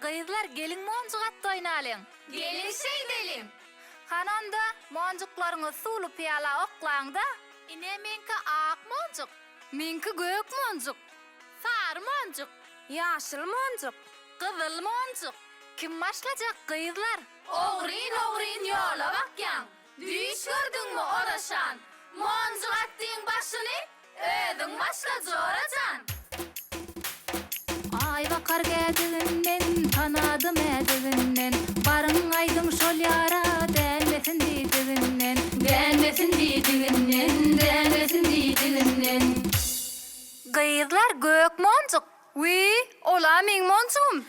Kızlar gelin moncuk atdı oynalyň. Gelin şeydelim. Hananda moncuklarını sulu piyala oklaňda. Ine menki ak moncuk, menki gök moncuk, sarı moncuk, ýaşyl moncuk, gyzyl moncuk. Kim başlajak kızlar? Ogrin yola bakyan. Düş gördüňmi oraşan? Moncuk atdyň başyny ödüň başla jorajan. Ay bakar geldiğinden, tanadym ediginden. Barın aydın şol yara, denmesin diýdiginden. Denmesin diýdiginden. Kızlar gök moncuk. Wi, ola meň moncugum.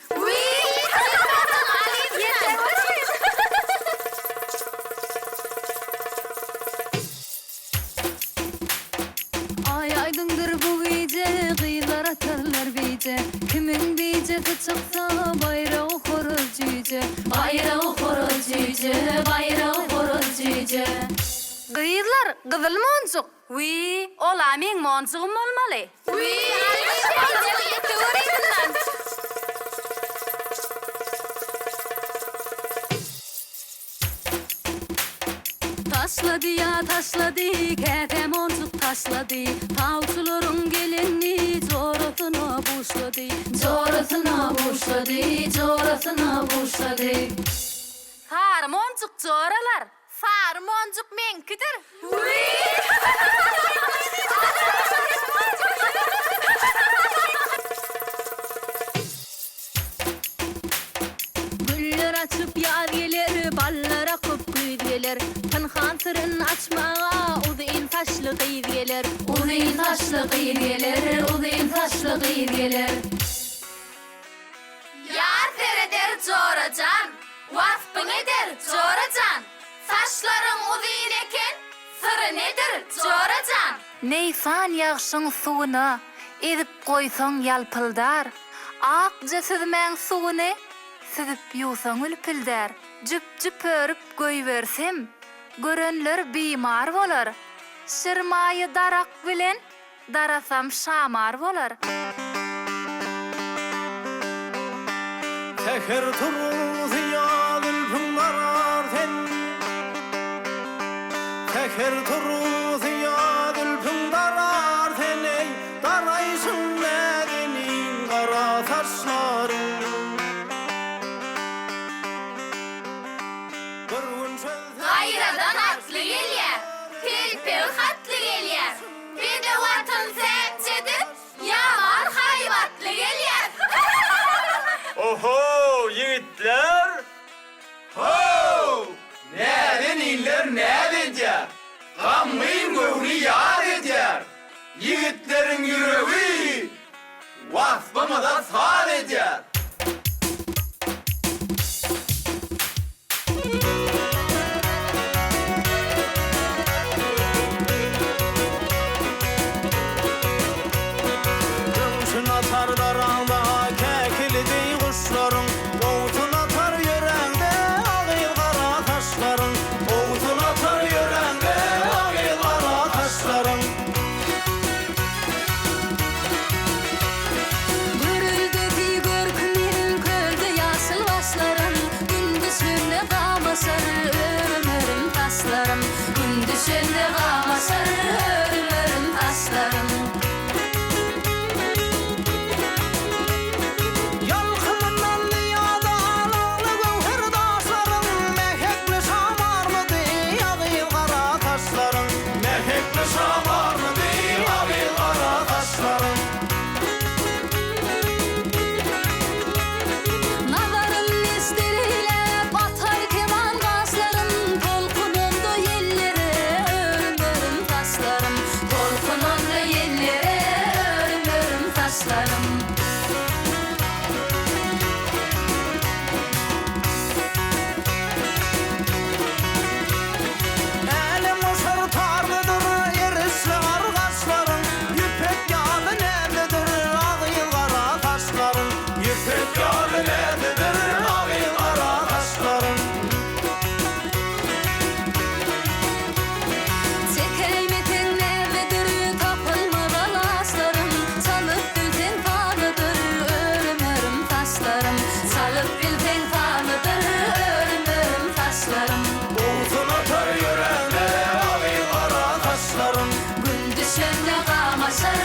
Ay aydındır bu gece, kıyılar atarlar bize. Kimin bicesi çıksa bayrağı horoz cüce. Bayrağı horoz cüce, bayrağı horoz cüce. Kıyılar kızıl moncuk. Wi, ola meň moncugum bolmaly. Taşladı ya taşladı, kete moncuk taşladı. Tavçuların gelenini corasına buşladı. Corasına buşladı. Sarı moncuk coralar, sarı moncuk menkidir. Güller açıp yar gelir, ballar akıp güz gelir. Tınhan sırrın açmağa uzun taşlı kıyır gelir. Uzun taşlı kıyır gelir, uzun taşlı kıyır gelir. Yar tereder corajan, waspın eder corajan. Saçların uzun eken, sırrı nedir corajan? Neysan yağışın suwuna edip koysaň yalpıldar. Akja süzmäň suwuny süzüp ýuwsaň ülpüldär. Jüp örüp göýbersem, görenler bimar bolar. Şirmaýy darak bilen darasam şamar bolar. Teker turuz yadıl pıngarar sen. Teker turuz yadıl pıngarar sen. Ey daraysın medenin kara taşların. Gayradan atlı gelýär, telpel hatly gelýär. Bir de watan säpçedir, ýaman haýbatly gelýär. Oho yiğitler. Ho! Näden iller nädejer? Gammyň göwni ýar ejer. Yiğitlerin yüreği wasbamada sal ejer. Gümüşün atar daranda kekildi kuşların. Oğutun atar yörende ağıl kara taşların. Oğutun atar yörende ağıl kara taşların. Görüldü görkümün kölde yaşıl başlarım. Gündüzünde kalmasar örümörüm taşlarım. Gündüzünde kalmasar örümörüm taşlarım. Yalkımından dünyada alanlı gövher daşların. Mehekli şamarlıdı ağıl kara taşların. Mehekli şamarlıdı ağıl kara taşların. Nazarım nesteriyle batar keman başlarım. Tolkununda yellere örümörüm taşlarım. Tolkununda yellere örümörüm taşlarım. Elim uşar tarlıdır erisli argaçların. Yüpek yağlı nerededir ağıl kara taşların. Yüpek yağlı nerededir ağıl kara taşların. Çekeymetin nerededir tapılmadan aslarım. Çalıp gülten pahalıdır örümörüm taşlarım. Salı bildiğin tanıdır ölüm taşlarım. Uzun atar yüreğime ağır kara kaşlarım. Gün düşende kamaşar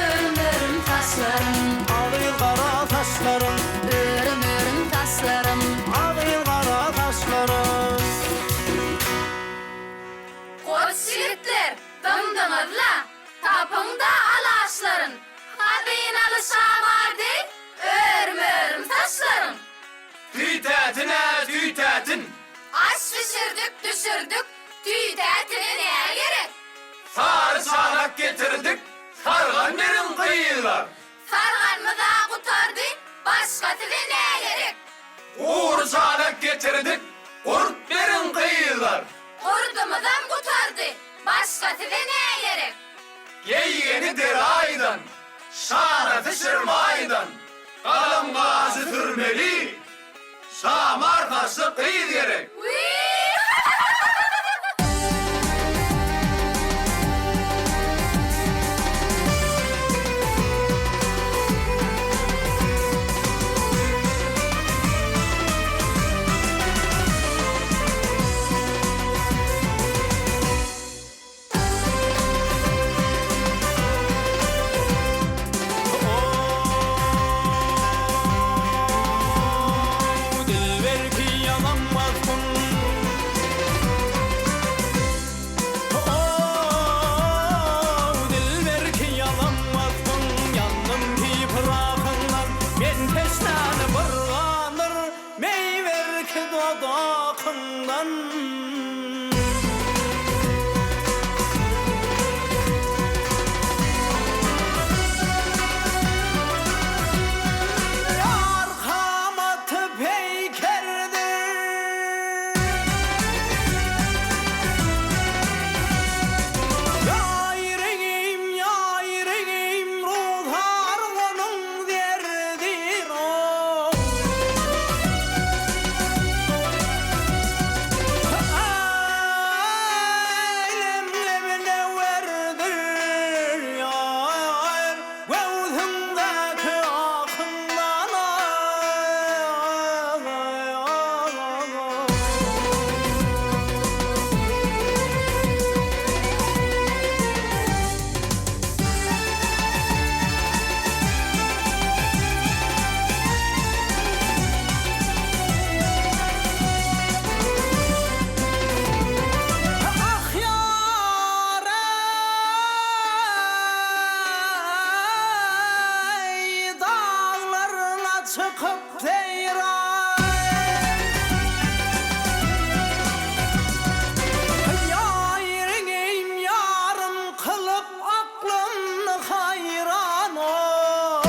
ölüm taşlarım. Ağır kara taşlarım. Ölüm taşlarım. Ağır kara taşlarım. Koç yigitler, dımdımızla, tapında alaşların. Hadin alışamar dey, örüm taşların. Tüytätin. Aş pişirdik, düşürdük, tüytätine ne gerek? Sarı çanak getirdik. Sargan verin kıyılar. Sarganmıza kutardı, başka tide ne gerek? Uğur çanak getirdik. Kurt verin kıyılar. Kurdumuzdan kutardı, başka tide ne gerek? Yeğenidir aydan. Şanatı şırmaydan. Kalım gazı türmeli. Şamar taşı kıyı gerek. Dilber ki yalanmazsın. Dilber ki yalanmazsın. Yandım ki bırakınlar. Men peşnanı bırganır. Meyver ki dodakından. Arkama peykerdir. Ya yüreğim ruhar onun derdir o. Ailemle verdir yar. Gözümdeki akından ah yar ey, dağlarına çıkıp seyran. Ya yüreğim yarım kılıp aklımı hayran ol.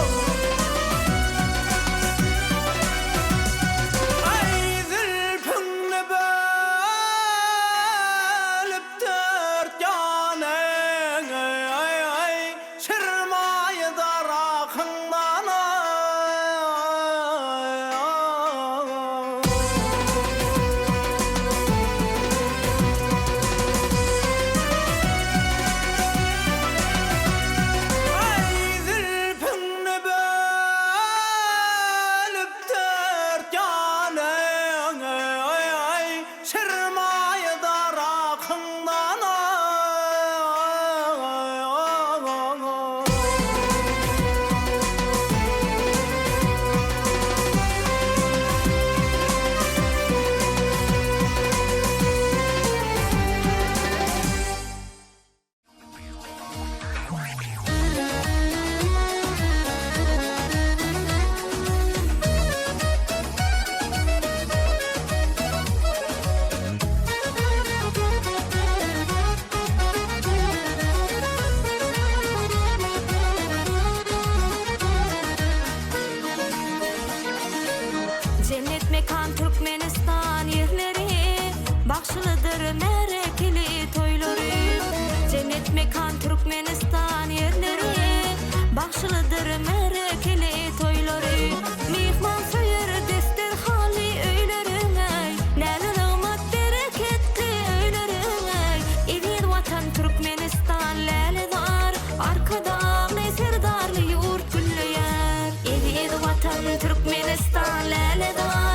Ay zülfünü bölüp dört yana, ay şırmayı darakından ay zülfünü bölüp dört yana, ay şırmayı darakından Cennet mekan Türkmenistan yerleri, bakşılıdır merekeli toyları. Cennet mekan Türkmenistan yerleri, bakşılıdır merekeli toyları. Mihman söyür destir hali öylerine, lale rahmat bereketli öylerine. Evin vatan Türkmenistan lale var, arkada ne serdarlı yurt güllü yer. Evin vatan Türkmenistan lale var.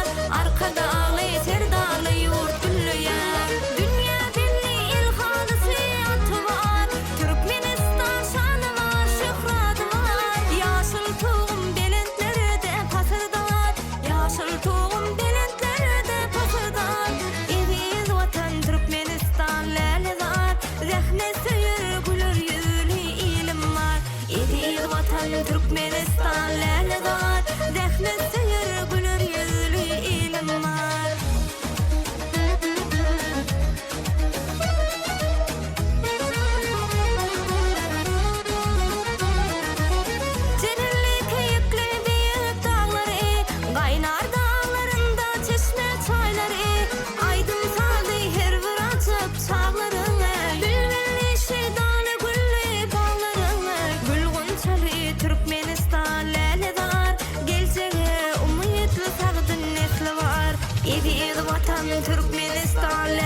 Türkmenistan